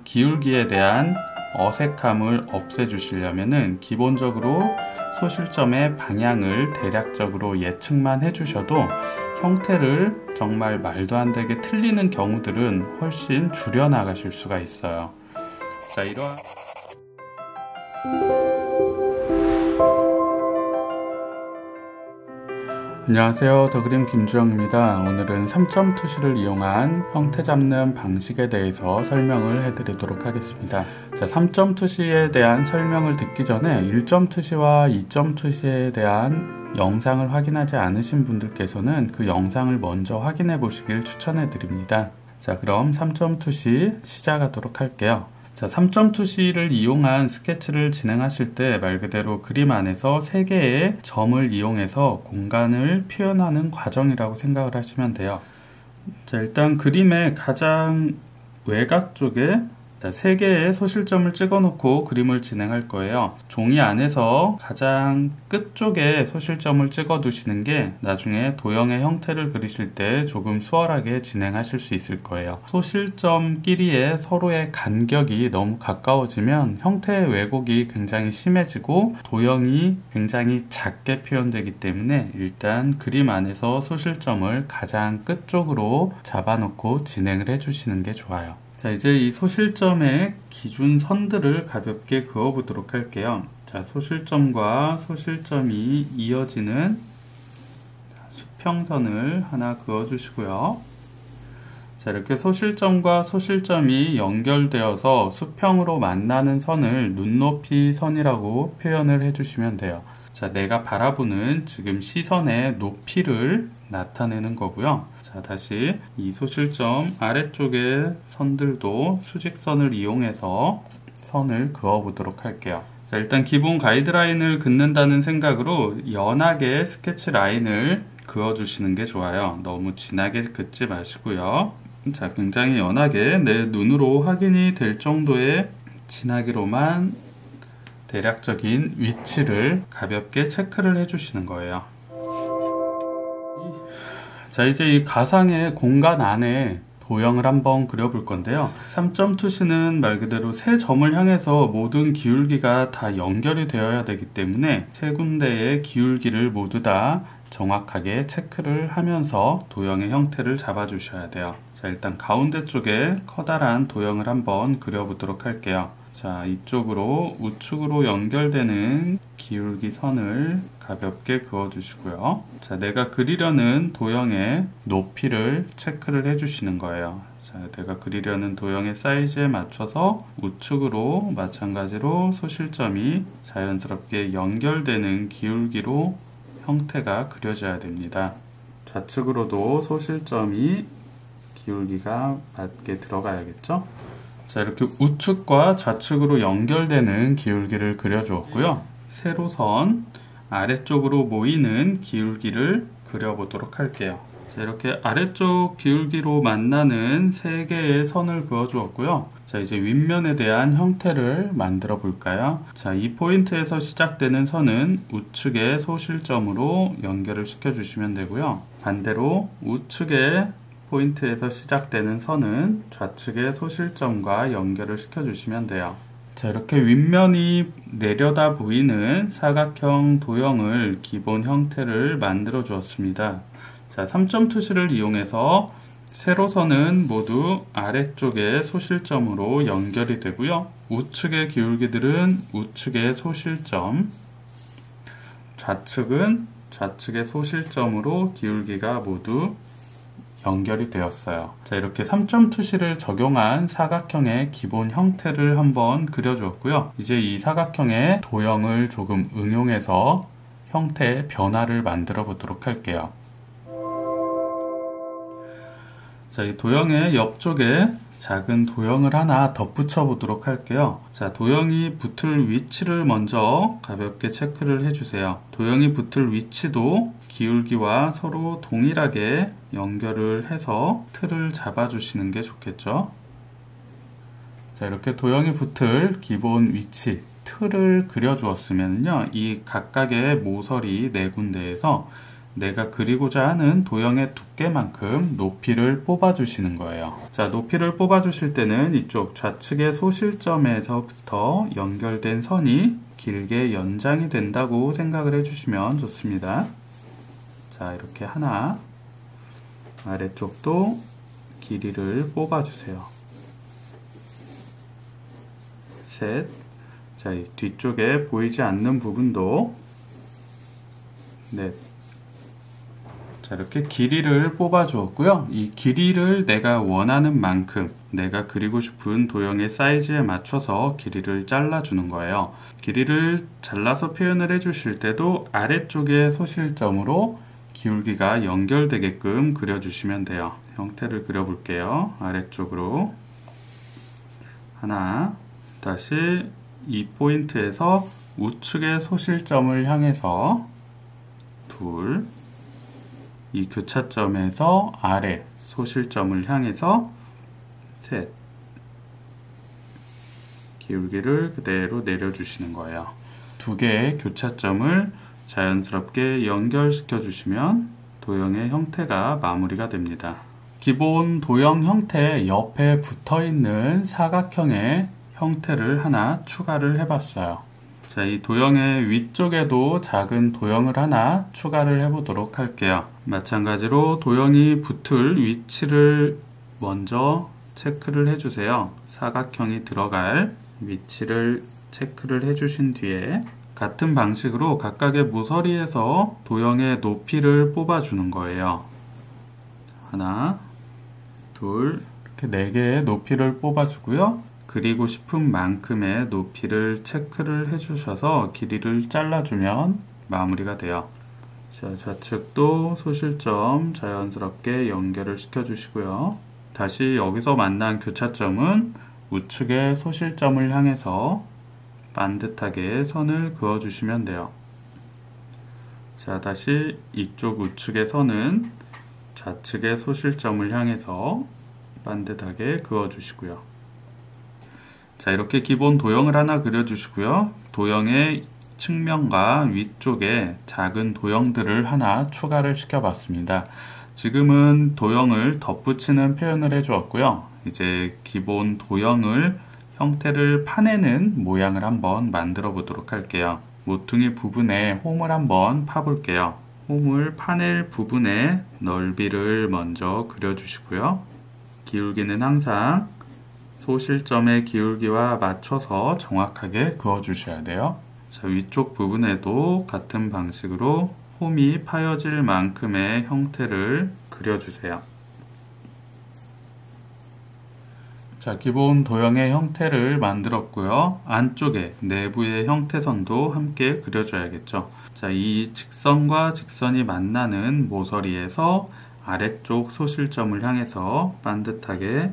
기울기에 대한 어색함을 없애주시려면은 기본적으로 소실점의 방향을 대략적으로 예측만 해주셔도 형태를 정말 말도 안 되게 틀리는 경우들은 훨씬 줄여나가실 수가 있어요. 자, 이러한 안녕하세요. 더그림 김주영입니다. 오늘은 3점 투시를 이용한 형태 잡는 방식에 대해서 설명을 해드리도록 하겠습니다. 자, 3점 투시에 대한 설명을 듣기 전에 1점 투시와 2점 투시에 대한 영상을 확인하지 않으신 분들께서는 그 영상을 먼저 확인해 보시길 추천해 드립니다. 자, 그럼 3점 투시 시작하도록 할게요. 자, 3점 투시를 이용한 스케치를 진행하실 때 말 그대로 그림 안에서 3개의 점을 이용해서 공간을 표현하는 과정이라고 생각을 하시면 돼요. 자, 일단 그림의 가장 외곽 쪽에 3개의 소실점을 찍어 놓고 그림을 진행할 거예요. 종이 안에서 가장 끝쪽에 소실점을 찍어 두시는 게 나중에 도형의 형태를 그리실 때 조금 수월하게 진행하실 수 있을 거예요. 소실점끼리의 서로의 간격이 너무 가까워지면 형태의 왜곡이 굉장히 심해지고 도형이 굉장히 작게 표현되기 때문에 일단 그림 안에서 소실점을 가장 끝쪽으로 잡아놓고 진행을 해주시는 게 좋아요. 자, 이제 이 소실점의 기준 선들을 가볍게 그어보도록 할게요. 자, 소실점과 소실점이 이어지는 수평선을 하나 그어주시고요. 자, 이렇게 소실점과 소실점이 연결되어서 수평으로 만나는 선을 눈높이 선이라고 표현을 해주시면 돼요. 자, 내가 바라보는 지금 시선의 높이를 나타내는 거고요. 자, 다시 이 소실점 아래쪽의 선들도 수직선을 이용해서 선을 그어보도록 할게요. 자, 일단 기본 가이드라인을 긋는다는 생각으로 연하게 스케치 라인을 그어주시는 게 좋아요. 너무 진하게 긋지 마시고요. 자, 굉장히 연하게 내 눈으로 확인이 될 정도의 진하기로만 대략적인 위치를 가볍게 체크를 해주시는 거예요. 자, 이제 이 가상의 공간 안에 도형을 한번 그려볼 건데요. 3점 투시는 말 그대로 세 점을 향해서 모든 기울기가 다 연결이 되어야 되기 때문에 세 군데의 기울기를 모두 다 정확하게 체크를 하면서 도형의 형태를 잡아주셔야 돼요. 자, 일단 가운데 쪽에 커다란 도형을 한번 그려보도록 할게요. 자, 이쪽으로 우측으로 연결되는 기울기 선을 가볍게 그어주시고요. 자, 내가 그리려는 도형의 높이를 체크를 해주시는 거예요. 자, 내가 그리려는 도형의 사이즈에 맞춰서 우측으로 마찬가지로 소실점이 자연스럽게 연결되는 기울기로 형태가 그려져야 됩니다. 좌측으로도 소실점이 기울기가 맞게 들어가야겠죠? 자, 이렇게 우측과 좌측으로 연결되는 기울기를 그려주었고요. 세로선 아래쪽으로 모이는 기울기를 그려보도록 할게요. 자, 이렇게 아래쪽 기울기로 만나는 3개의 선을 그어주었고요. 자, 이제 윗면에 대한 형태를 만들어 볼까요? 자, 이 포인트에서 시작되는 선은 우측의 소실점으로 연결을 시켜주시면 되고요. 반대로 우측의 포인트에서 시작되는 선은 좌측의 소실점과 연결을 시켜주시면 돼요. 자, 이렇게 윗면이 내려다 보이는 사각형 도형을 기본 형태를 만들어 주었습니다. 자, 3점 투시를 이용해서 세로선은 모두 아래쪽의 소실점으로 연결이 되고요. 우측의 기울기들은 우측의 소실점, 좌측은 좌측의 소실점으로 기울기가 모두 연결이 되었어요. 자, 이렇게 3점 투시를 적용한 사각형의 기본 형태를 한번 그려주었고요. 이제 이 사각형의 도형을 조금 응용해서 형태의 변화를 만들어 보도록 할게요. 자, 이 도형의 옆쪽에 작은 도형을 하나 덧붙여 보도록 할게요. 자, 도형이 붙을 위치를 먼저 가볍게 체크를 해주세요. 도형이 붙을 위치도 기울기와 서로 동일하게 연결을 해서 틀을 잡아주시는 게 좋겠죠. 자, 이렇게 도형이 붙을 기본 위치, 틀을 그려주었으면요, 이 각각의 모서리 4군데에서 내가 그리고자 하는 도형의 두께만큼 높이를 뽑아 주시는 거예요. 자, 높이를 뽑아 주실 때는 이쪽 좌측의 소실점에서부터 연결된 선이 길게 연장이 된다고 생각을 해주시면 좋습니다. 자, 이렇게 하나, 아래쪽도 길이를 뽑아 주세요. 셋, 자, 이 뒤쪽에 보이지 않는 부분도 넷. 자, 이렇게 길이를 뽑아 주었고요. 이 길이를 내가 원하는 만큼 내가 그리고 싶은 도형의 사이즈에 맞춰서 길이를 잘라 주는 거예요. 길이를 잘라서 표현을 해 주실 때도 아래쪽에 소실점으로 기울기가 연결되게끔 그려 주시면 돼요. 형태를 그려 볼게요. 아래쪽으로 하나, 다시 이 포인트에서 우측의 소실점을 향해서 둘, 이 교차점에서 아래 소실점을 향해서 셋, 기울기를 그대로 내려주시는 거예요. 두 개의 교차점을 자연스럽게 연결시켜 주시면 도형의 형태가 마무리가 됩니다. 기본 도형 형태 옆에 붙어 있는 사각형의 형태를 하나 추가를 해봤어요. 자, 이 도형의 위쪽에도 작은 도형을 하나 추가를 해보도록 할게요. 마찬가지로 도형이 붙을 위치를 먼저 체크를 해주세요. 사각형이 들어갈 위치를 체크를 해주신 뒤에 같은 방식으로 각각의 모서리에서 도형의 높이를 뽑아주는 거예요. 하나, 둘, 이렇게 4개의 높이를 뽑아주고요. 그리고 싶은 만큼의 높이를 체크를 해주셔서 길이를 잘라주면 마무리가 돼요. 자, 좌측도 소실점 자연스럽게 연결을 시켜주시고요. 다시 여기서 만난 교차점은 우측의 소실점을 향해서 반듯하게 선을 그어주시면 돼요. 자, 다시 이쪽 우측의 선은 좌측의 소실점을 향해서 반듯하게 그어주시고요. 자, 이렇게 기본 도형을 하나 그려주시고요. 도형의 측면과 위쪽에 작은 도형들을 하나 추가를 시켜봤습니다. 지금은 도형을 덧붙이는 표현을 해주었고요. 이제 기본 도형을 형태를 파내는 모양을 한번 만들어 보도록 할게요. 모퉁이 부분에 홈을 한번 파볼게요. 홈을 파낼 부분의 넓이를 먼저 그려주시고요. 기울기는 항상 소실점의 기울기와 맞춰서 정확하게 그어주셔야 돼요. 자, 위쪽 부분에도 같은 방식으로 홈이 파여질 만큼의 형태를 그려주세요. 자, 기본 도형의 형태를 만들었고요. 안쪽에 내부의 형태선도 함께 그려줘야겠죠. 자, 이 직선과 직선이 만나는 모서리에서 아래쪽 소실점을 향해서 반듯하게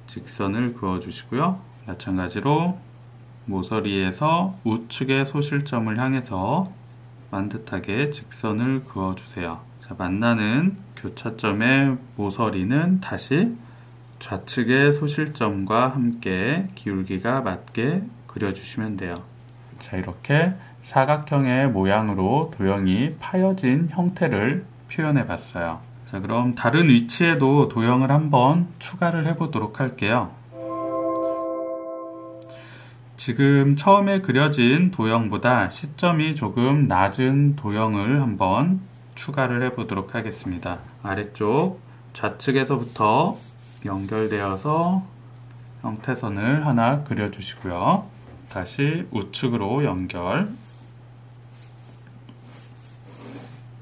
직선을 그어주시고요. 마찬가지로 모서리에서 우측의 소실점을 향해서 반듯하게 직선을 그어주세요. 자, 만나는 교차점의 모서리는 다시 좌측의 소실점과 함께 기울기가 맞게 그려주시면 돼요. 자, 이렇게 사각형의 모양으로 도형이 파여진 형태를 표현해 봤어요. 자, 그럼 다른 위치에도 도형을 한번 추가를 해보도록 할게요. 지금 처음에 그려진 도형보다 시점이 조금 낮은 도형을 한번 추가를 해보도록 하겠습니다. 아래쪽 좌측에서부터 연결되어서 형태선을 하나 그려주시고요. 다시 우측으로 연결.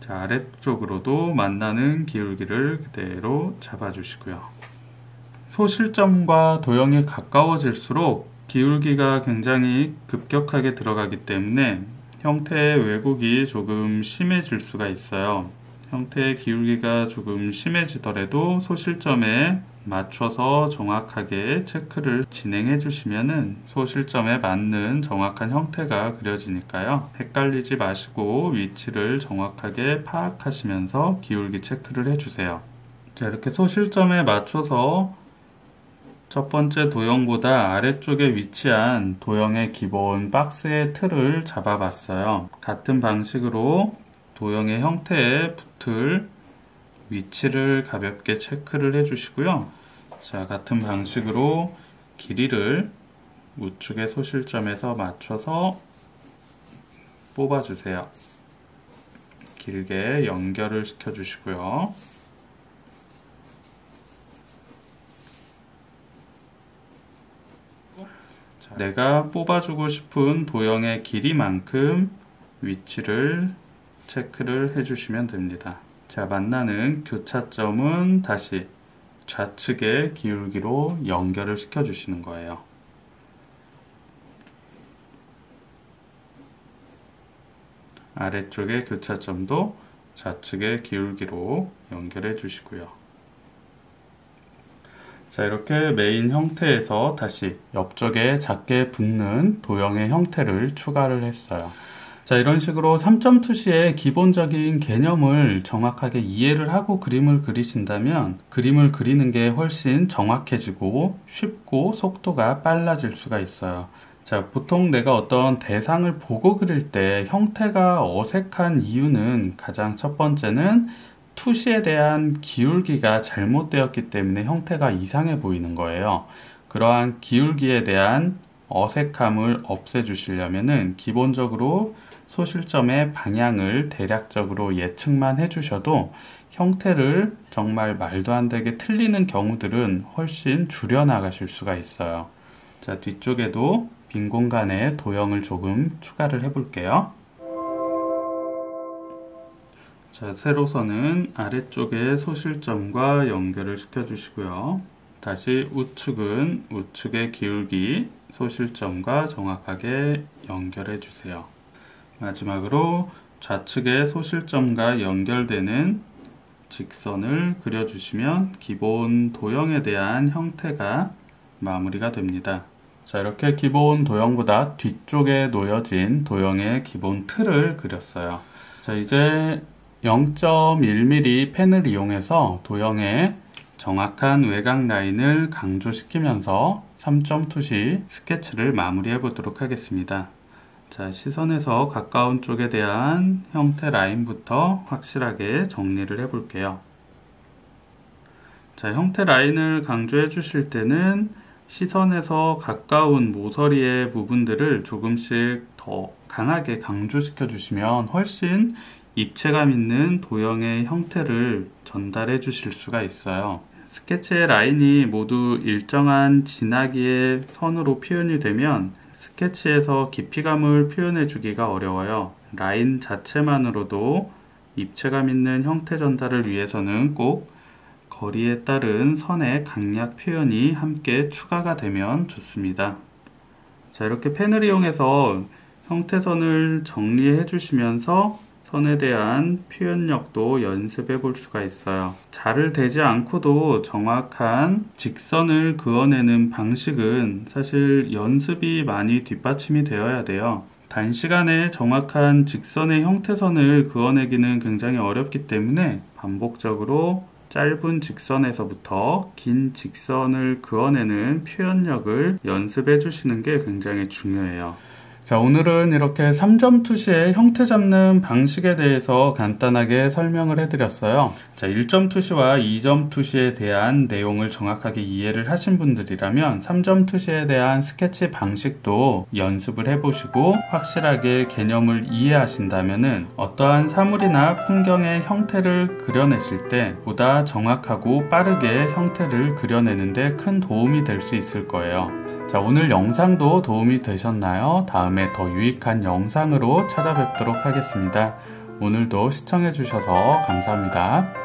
자, 아래쪽으로도 만나는 기울기를 그대로 잡아주시고요. 소실점과 도형이 가까워질수록 기울기가 굉장히 급격하게 들어가기 때문에 형태의 왜곡이 조금 심해질 수가 있어요. 형태의 기울기가 조금 심해지더라도 소실점에 맞춰서 정확하게 체크를 진행해 주시면은 소실점에 맞는 정확한 형태가 그려지니까요. 헷갈리지 마시고 위치를 정확하게 파악하시면서 기울기 체크를 해주세요. 자, 이렇게 소실점에 맞춰서 첫 번째 도형보다 아래쪽에 위치한 도형의 기본 박스의 틀을 잡아봤어요. 같은 방식으로 도형의 형태에 붙을 위치를 가볍게 체크를 해주시고요. 자, 같은 방식으로 길이를 우측의 소실점에서 맞춰서 뽑아주세요. 길게 연결을 시켜주시고요. 자, 내가 뽑아주고 싶은 도형의 길이만큼 위치를 체크를 해주시면 됩니다. 자, 만나는 교차점은 다시 좌측의 기울기로 연결을 시켜주시는 거예요. 아래쪽의 교차점도 좌측의 기울기로 연결해 주시고요. 자, 이렇게 메인 형태에서 다시 옆쪽에 작게 붙는 도형의 형태를 추가를 했어요. 자, 이런 식으로 3점 투시의 기본적인 개념을 정확하게 이해를 하고 그림을 그리신다면 그림을 그리는 게 훨씬 정확해지고 쉽고 속도가 빨라질 수가 있어요. 자, 보통 내가 어떤 대상을 보고 그릴 때 형태가 어색한 이유는 가장 첫 번째는 투시에 대한 기울기가 잘못되었기 때문에 형태가 이상해 보이는 거예요. 그러한 기울기에 대한 어색함을 없애주시려면은 기본적으로 소실점의 방향을 대략적으로 예측만 해주셔도 형태를 정말 말도 안 되게 틀리는 경우들은 훨씬 줄여나가실 수가 있어요. 자, 뒤쪽에도 빈 공간에 도형을 조금 추가를 해볼게요. 자, 세로선은 아래쪽에 소실점과 연결을 시켜주시고요. 다시 우측은 우측의 기울기, 소실점과 정확하게 연결해 주세요. 마지막으로 좌측의 소실점과 연결되는 직선을 그려주시면 기본 도형에 대한 형태가 마무리가 됩니다. 자, 이렇게 기본 도형보다 뒤쪽에 놓여진 도형의 기본 틀을 그렸어요. 자, 이제 0.1mm 펜을 이용해서 도형의 정확한 외곽 라인을 강조시키면서 3점 투시 스케치를 마무리해 보도록 하겠습니다. 자, 시선에서 가까운 쪽에 대한 형태 라인부터 확실하게 정리를 해 볼게요. 자, 형태 라인을 강조해 주실 때는 시선에서 가까운 모서리의 부분들을 조금씩 더 강하게 강조시켜 주시면 훨씬 입체감 있는 도형의 형태를 전달해 주실 수가 있어요. 스케치의 라인이 모두 일정한 진하기의 선으로 표현이 되면 스케치에서 깊이감을 표현해 주기가 어려워요. 라인 자체만으로도 입체감 있는 형태 전달을 위해서는 꼭 거리에 따른 선의 강약 표현이 함께 추가가 되면 좋습니다. 자, 이렇게 펜을 이용해서 형태선을 정리해 주시면서 선에 대한 표현력도 연습해 볼 수가 있어요. 자를 대지 않고도 정확한 직선을 그어내는 방식은 사실 연습이 많이 뒷받침이 되어야 돼요. 단시간에 정확한 직선의 형태선을 그어내기는 굉장히 어렵기 때문에 반복적으로 짧은 직선에서부터 긴 직선을 그어내는 표현력을 연습해 주시는 게 굉장히 중요해요. 자, 오늘은 이렇게 3점 투시의 형태 잡는 방식에 대해서 간단하게 설명을 해드렸어요. 자, 1점 투시와 2점 투시에 대한 내용을 정확하게 이해를 하신 분들이라면 3점 투시에 대한 스케치 방식도 연습을 해보시고 확실하게 개념을 이해하신다면은 어떠한 사물이나 풍경의 형태를 그려내실 때 보다 정확하고 빠르게 형태를 그려내는데 큰 도움이 될 수 있을 거예요. 자, 오늘 영상도 도움이 되셨나요? 다음에 더 유익한 영상으로 찾아뵙도록 하겠습니다. 오늘도 시청해주셔서 감사합니다.